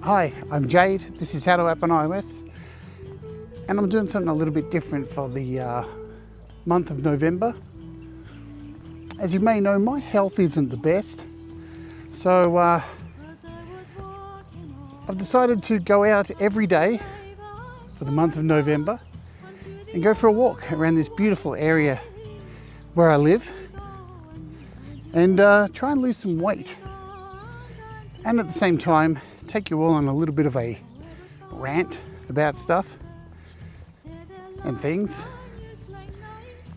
Hi, I'm Jade. This is How to App on iOS, and I'm doing something a little bit different for the month of November. As you may know, my health isn't the best, so I've decided to go out every day for the month of November and go for a walk around this beautiful area where I live and try and lose some weight, and at the same time take you all on a little bit of a rant about stuff and things.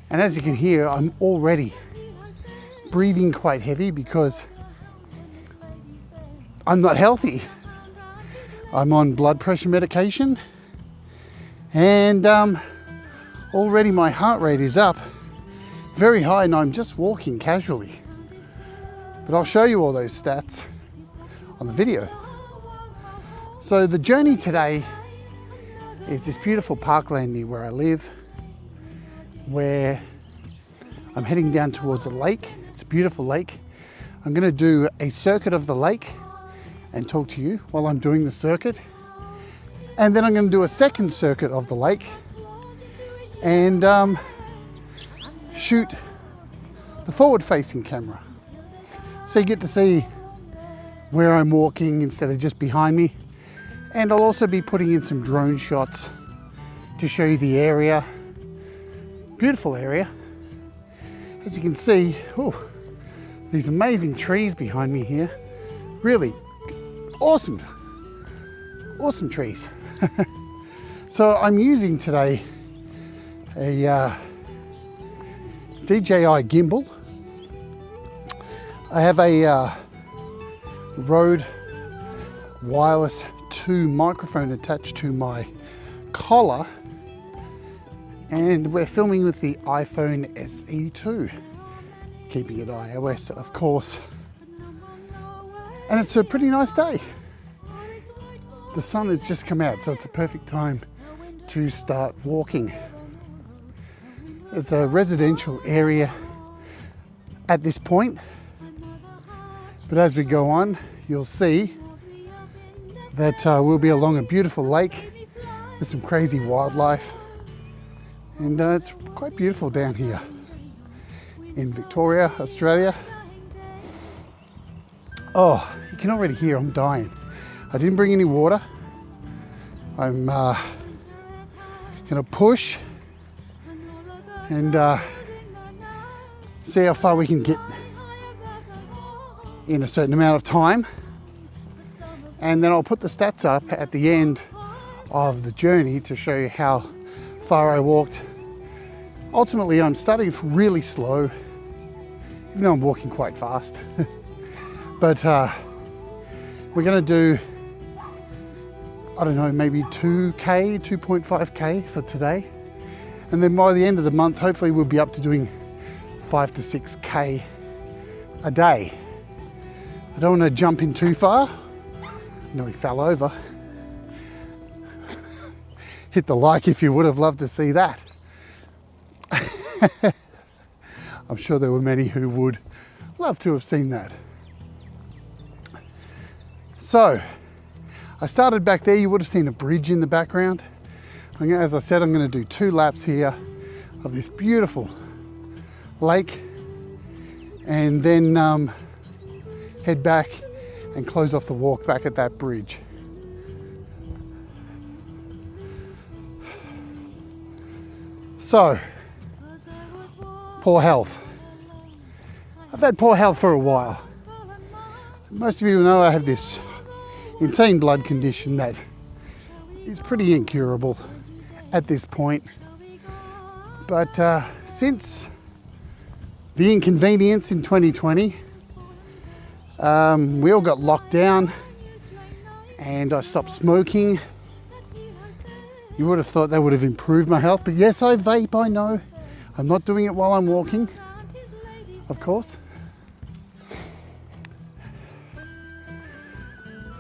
And as you can hear, I'm already breathing quite heavy because I'm not healthy. I'm on blood pressure medication, and already my heart rate is up very high, and I'm just walking casually. But I'll show you all those stats on the video. So the journey today is this beautiful parkland near where I live, where I'm heading down towards a lake. It's a beautiful lake. I'm going to do a circuit of the lake and talk to you while I'm doing the circuit. And then I'm going to do a second circuit of the lake and shoot the forward-facing camera. So you get to see where I'm walking instead of just behind me. And I'll also be putting in some drone shots to show you the area. Beautiful area. As you can see, these amazing trees behind me here. Really awesome trees. So I'm using today a DJI gimbal. I have a Rode wireless 2 microphone attached to my collar, and we're filming with the iPhone SE2, keeping it iOS of course. And it's a pretty nice day. The sun has just come out, so it's a perfect time to start walking. It's a residential area at this point, but as we go on, you'll see that we'll be along a beautiful lake with some crazy wildlife, and it's quite beautiful down here in Victoria, Australia. Oh, you can already hear I'm dying. I didn't bring any water. I'm gonna push and see how far we can get in a certain amount of time, and then I'll put the stats up at the end of the journey to show you how far I walked. Ultimately, I'm starting really slow, even though I'm walking quite fast. But we're gonna do, I don't know, maybe 2K, 2.5K for today. And then by the end of the month, hopefully we'll be up to doing 5 to 6K a day. I don't want to jump in too far. Nearly fell over. Hit the like if you would have loved to see that. I'm sure there were many who would love to have seen that. So, I started back there. You would have seen a bridge in the background. As I said, I'm going to do 2 laps here of this beautiful lake, and then head back and close off the walk back at that bridge. So, poor health. I've had poor health for a while. Most of you know I have this insane blood condition that is pretty incurable at this point. But since the inconvenience in 2020, we all got locked down and I stopped smoking. You would have thought that would have improved my health, but yes, I vape, I know. I'm not doing it while I'm walking, of course.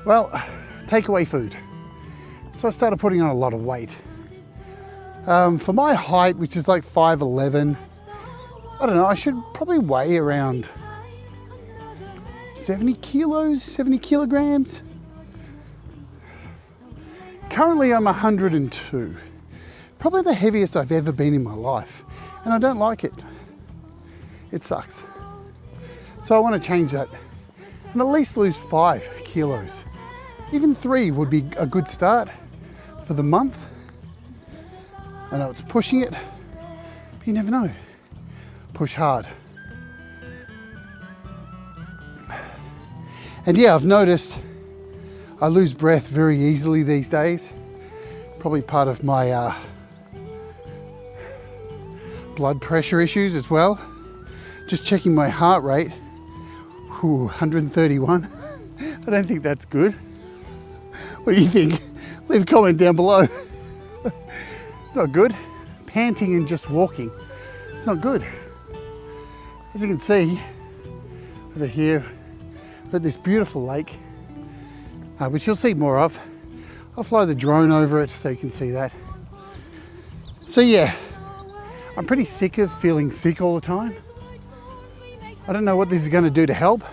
Well, takeaway food. So I started putting on a lot of weight. For my height, which is like 5'11", I don't know, I should probably weigh around 70 kilograms. Currently I'm 102. Probably the heaviest I've ever been in my life. And I don't like it. It sucks. So I want to change that and at least lose 5 kilos. Even 3 would be a good start for the month. I know it's pushing it, but you never know. Push hard. And yeah, I've noticed I lose breath very easily these days. Probably part of my blood pressure issues as well. Just checking my heart rate. Ooh, 131. I don't think that's good. What do you think? Leave a comment down below. It's not good. Panting and just walking. It's not good. As you can see, over here, we've got this beautiful lake, which you'll see more of. I'll fly the drone over it so you can see that. So yeah, I'm pretty sick of feeling sick all the time. I don't know what this is going to do to help.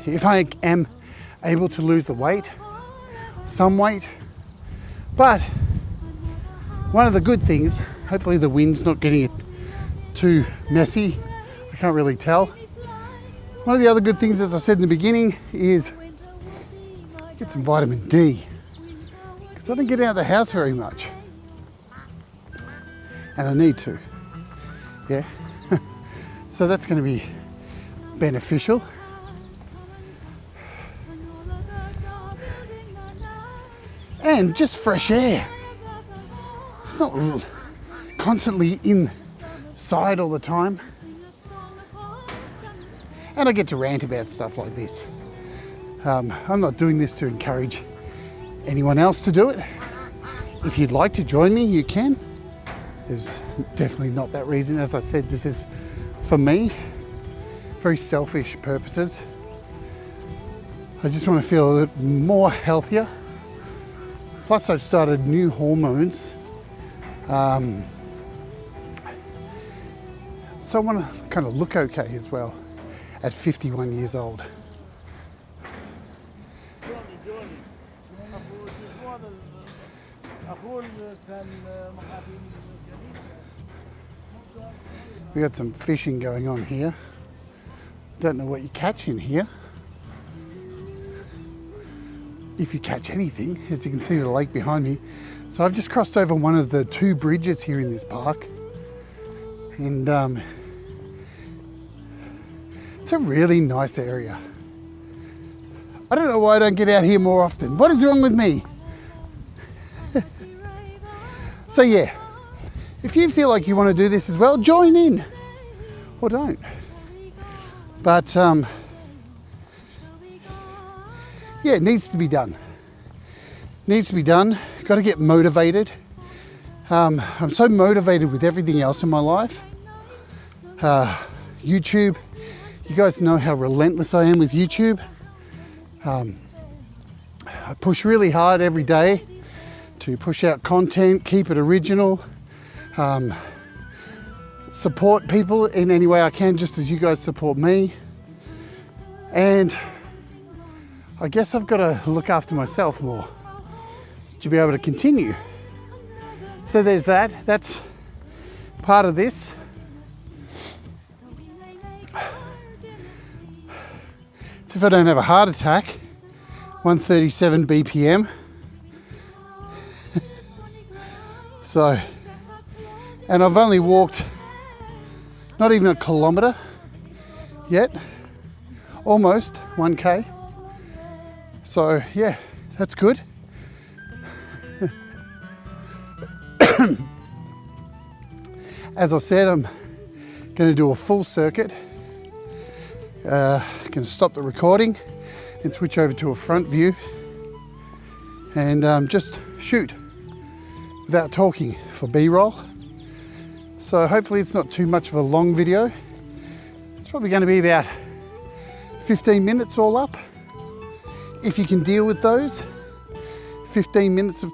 If I am able to lose the weight, some weight, but one of the good things, hopefully the wind's not getting it too messy. I can't really tell. One of the other good things, as I said in the beginning, is get some vitamin D, because I don't get out of the house very much, and I need to. Yeah. So that's going to be beneficial. And just fresh air. It's not constantly inside all the time. And I get to rant about stuff like this. I'm not doing this to encourage anyone else to do it. If you'd like to join me, you can. There's definitely not that reason. As I said, this is for me, very selfish purposes. I just want to feel a little more healthier. Plus I've started new hormones. So I want to kind of look okay as well at 51 years old. We got some fishing going on here. Don't know what you catch in here. If you catch anything, as you can see the lake behind me. So I've just crossed over one of the 2 bridges here in this park. And it's a really nice area. I don't know why I don't get out here more often. What is wrong with me? So yeah, if you feel like you want to do this as well, join in or don't. But yeah, it needs to be done. Needs to be done. Got to get motivated. I'm so motivated with everything else in my life. YouTube, you guys know how relentless I am with YouTube. I push really hard every day to push out content, keep it original, support people in any way I can, just as you guys support me. And I guess I've got to look after myself more to be able to continue. So there's that. That's part of this. It's if I don't have a heart attack. 137 BPM. So, and I've only walked not even a kilometre yet, almost 1K. So yeah, that's good. As I said, I'm going to do a full circuit. Going to stop the recording and switch over to a front view and just shoot without talking for B-roll. So hopefully it's not too much of a long video. It's probably going to be about 15 minutes all up. If you can deal with those 15 minutes of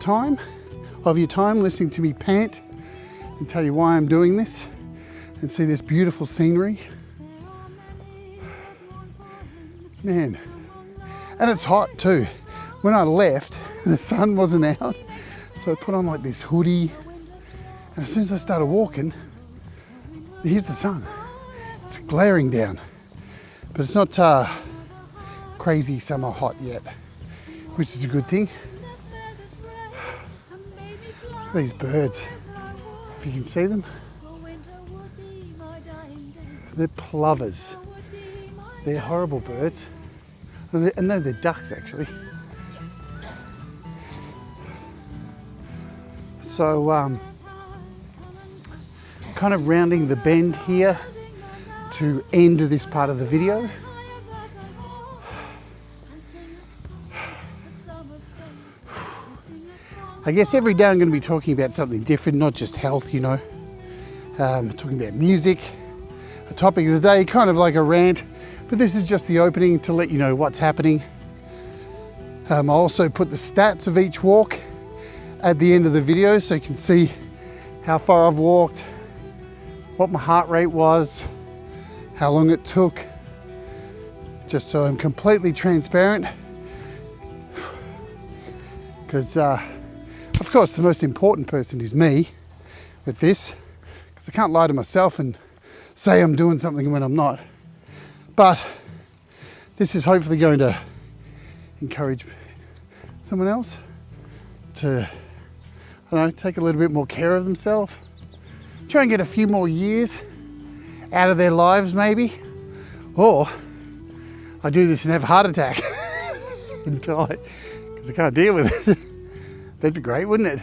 your time listening to me pant and tell you why I'm doing this and see this beautiful scenery. Man, and it's hot too. when I left, the sun wasn't out, so I put on like this hoodie, and as soon as I started walking, here's the sun. It's glaring down, but it's not crazy summer hot yet, which is a good thing. Look at these birds, if you can see them. They're plovers. They're horrible birds. And no, they're ducks actually. So, kind of rounding the bend here to end this part of the video. I guess every day I'm going to be talking about something different, not just health, you know. Talking about music, a topic of the day, kind of like a rant, but this is just the opening to let you know what's happening. I also put the stats of each walk at the end of the video so you can see how far I've walked, what my heart rate was, how long it took, just so I'm completely transparent. Because of course the most important person is me with this, because I can't lie to myself and say I'm doing something when I'm not. But this is hopefully going to encourage someone else to, I don't know, take a little bit more care of themselves. Try and get a few more years out of their lives maybe. Or I do this and have a heart attack and die because I can't deal with it. That'd be great, wouldn't it?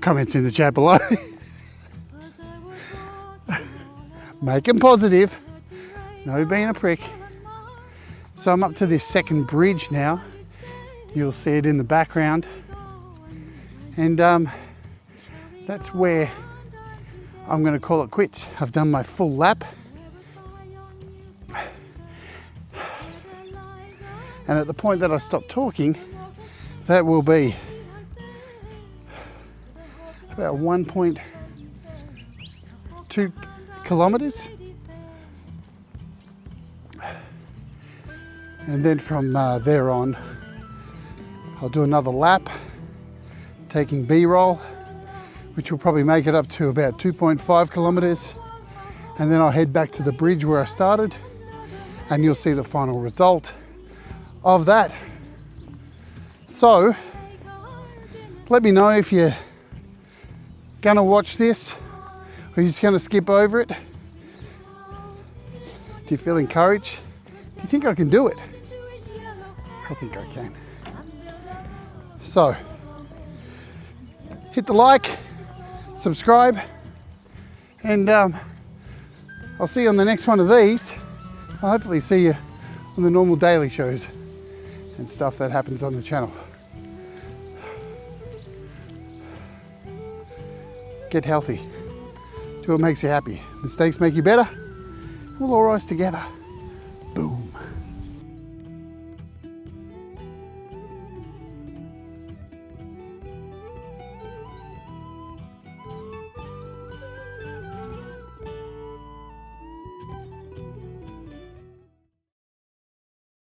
Comments in the chat below. Make them positive. No being a prick. So I'm up to this second bridge now. You'll see it in the background. And that's where I'm going to call it quits. I've done my full lap. And at the point that I stop talking, that will be about 1.2 kilometers. And then from there on, I'll do another lap, taking B-roll, which will probably make it up to about 2.5 kilometers. And then I'll head back to the bridge where I started, and you'll see the final result of that. So, let me know if you're gonna watch this, or you're just gonna skip over it. Do you feel encouraged? Do you think I can do it? I think I can. So, hit the like, subscribe, and I'll see you on the next one of these. I'll hopefully see you on the normal daily shows and stuff that happens on the channel. Get healthy. Do what makes you happy. Mistakes make you better. We'll all rise together.